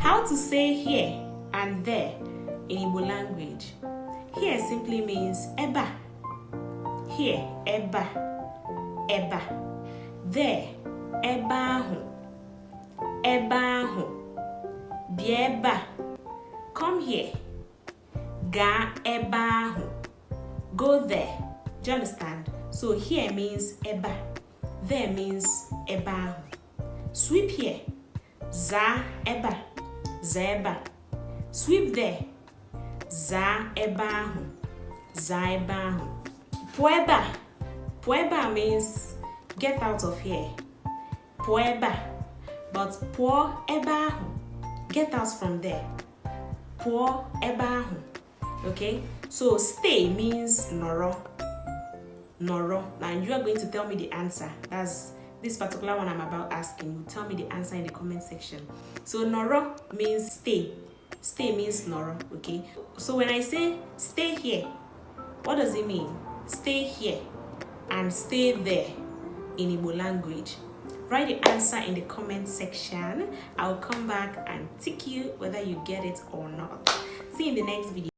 How to say here and there in Igbo language? Here simply means eba. Here, eba, eba. There, eba ahu, eba ahu. Bieba, come here. Ga eba ahu, go there. Do you understand? So here means eba, there means eba ahu. Sweep here. Za eba, za eba. Sweep there. Za eba ahu, za eba ahu. Pueba. Pueba means get out of here. Pueba. But puo eba ahu, get out from there. Puo eba ahu. Okay? So stay means noro. Noro. Now you are going to tell me the answer. That's this particular one I'm about asking. You tell me the answer in the comment section. So noro means stay. Stay means noro. Okay? So when I say stay here, what does it mean? Stay here and stay there in Igbo language. Write the answer in the comment section. I'll come back and tick you whether you get it or not. See you in the next video.